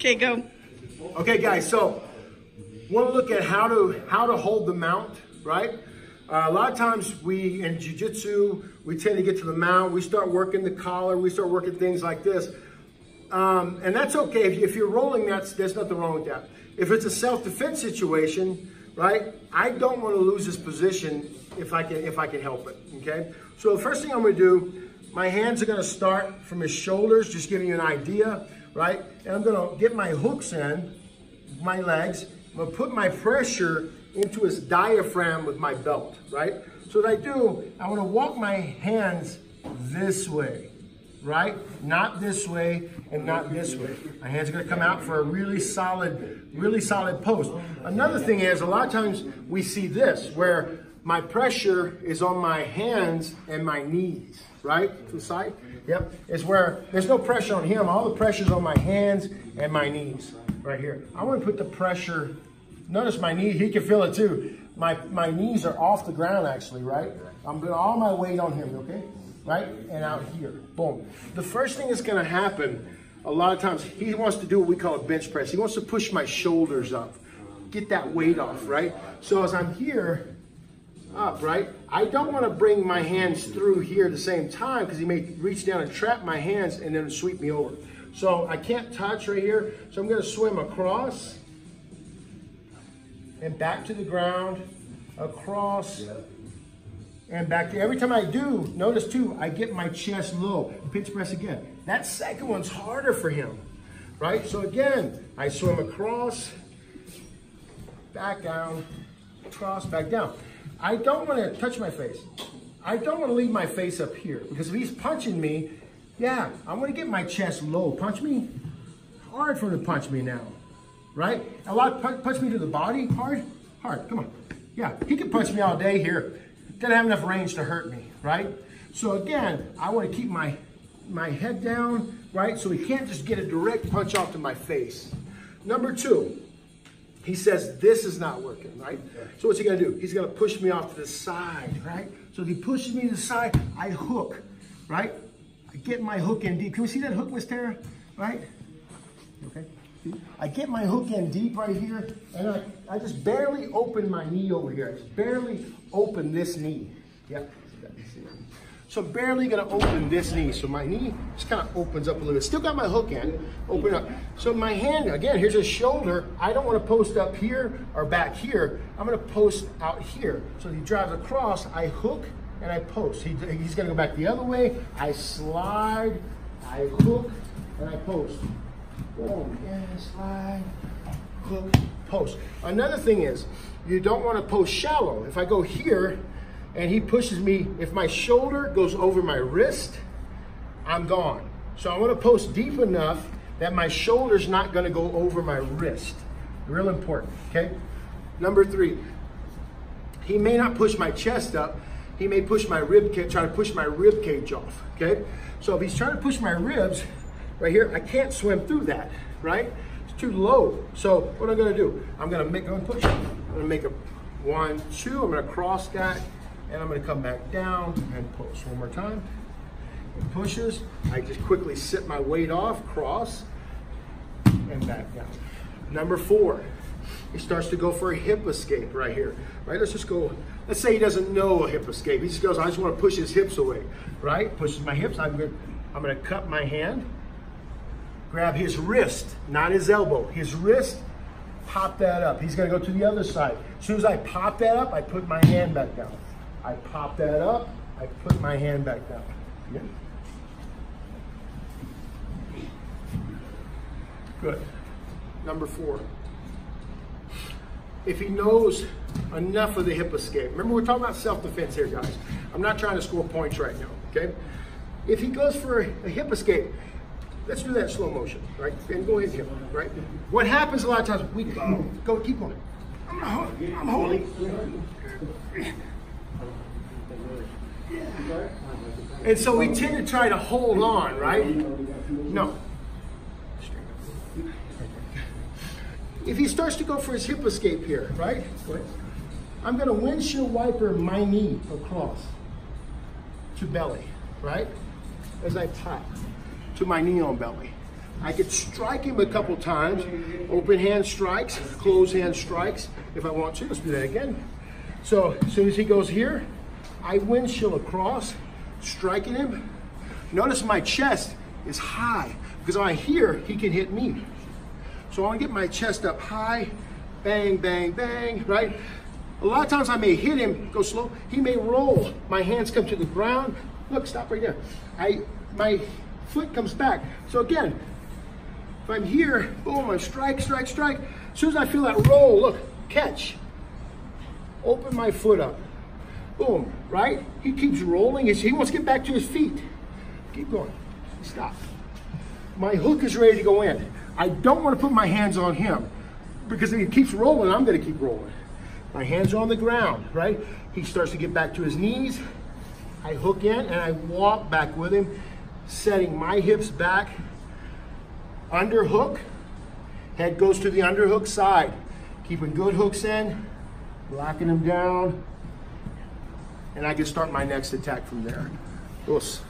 Okay, go. Okay, guys, so want to look at how to hold the mount, right? A lot of times we, in jiu-jitsu, we tend to get to the mount, we start working the collar, we start working things like this. And that's okay. If you're rolling, there's nothing wrong with that. If it's a self-defense situation, right, I don't want to lose this position if I can help it, okay? So the first thing I'm going to do, my hands are going to start from his shoulders, just giving you an idea, right? And I'm going to get my hooks in, my legs. I'm going to put my pressure into his diaphragm with my belt, right? So what I do, I want to walk my hands this way, right? Not this way and not this way. My hands are going to come out for a really solid post. Another thing is, a lot of times we see this, where my pressure is on my hands and my knees, right? To the side. Yep. It's where there's no pressure on him. All the pressure's on my hands and my knees right here. I want to put the pressure, notice my knee, he can feel it too. My knees are off the ground actually, right? I'm putting all my weight on him, okay? Right? And out here, boom. The first thing that's gonna happen, a lot of times, he wants to do what we call a bench press. He wants to push my shoulders up, get that weight off, right? So as I'm here, up, right? I don't want to bring my hands through here at the same time because he may reach down and trap my hands and then sweep me over. So I can't touch right here. So I'm going to swim across and back to the ground, across and back to. Every time I do, notice too, I get my chest low. Bench press again. That second one's harder for him, right? So again, I swim across, back down, across, back down. I don't want to touch my face. I don't want to leave my face up here because if he's punching me, yeah, I'm going to get my chest low. Punch me, hard for him to punch me now, right? A lot punch me to the body, hard, come on. Yeah, he can punch me all day here. Doesn't have enough range to hurt me, right? So again, I want to keep my head down, right? So he can't just get a direct punch off to my face. Number two, he says, this is not working, right? So what's he gonna do? He's gonna push me off to the side, right? So if he pushes me to the side, I hook, right? I get my hook in deep. Can we see that hook, Miss Tara? Right? Okay. I get my hook in deep right here, and I just barely open my knee over here. I just barely open this knee. Yep. So I'm barely gonna open this knee. So my knee just kind of opens up a little bit. Still got my hook in, open up. So my hand, again, here's his shoulder. I don't wanna post up here or back here. I'm gonna post out here. So he drives across, I hook and I post. He's gonna go back the other way. I slide, I hook, and I post. Boom, and slide, hook, post. Another thing is, you don't wanna post shallow. If I go here, and he pushes me, if my shoulder goes over my wrist, I'm gone. So I want to post deep enough that my shoulder's not going to go over my wrist. Real important, okay? Number three, he may not push my chest up. He may push my rib cage, try to push my rib cage off, okay? So if he's trying to push my ribs, right here, I can't swim through that, right? It's too low. So what I'm going to do, I'm going to push. I'm going to make a 1, 2. I'm going to cross that. And I'm going to come back down and post one more time. It pushes. I just quickly sit my weight off, cross, and back down. Number 4, he starts to go for a hip escape right here. Right? Let's just go. Let's say he doesn't know a hip escape. He just goes, I just want to push his hips away. Right? Pushes my hips. I'm going to cut my hand, grab his wrist, not his elbow. His wrist. Pop that up. He's going to go to the other side. As soon as I pop that up, I put my hand back down. I pop that up, I put my hand back down. Yeah. Good. Number 4. If he knows enough of the hip escape, remember we're talking about self-defense here, guys. I'm not trying to score points right now, okay? If he goes for a hip escape, let's do that in slow motion, right? And go ahead, right? What happens a lot of times, we go, keep going. I'm holding. And so we tend to try to hold on, right? No. If he starts to go for his hip escape here, right? I'm going to windshield wiper my knee across to belly, right? As I pop to my knee on belly. I could strike him a couple times. Open hand strikes, closed hand strikes if I want to. Let's do that again. So as soon as he goes here, I windshield across, striking him. Notice my chest is high because on here, he can hit me. So I want to get my chest up high, bang, bang, bang, right? A lot of times I may hit him, go slow. He may roll. My hands come to the ground. Look, stop right there. My foot comes back. So again, if I'm here, boom, I strike, strike, strike. As soon as I feel that roll, look, catch. Open my foot up. Boom, right? He keeps rolling. He wants to get back to his feet. Keep going. Stop. My hook is ready to go in. I don't want to put my hands on him because if he keeps rolling, I'm going to keep rolling. My hands are on the ground, right? He starts to get back to his knees. I hook in and I walk back with him, setting my hips back. Underhook. Head goes to the underhook side. Keeping good hooks in, locking them down. And I can start my next attack from there. Dos.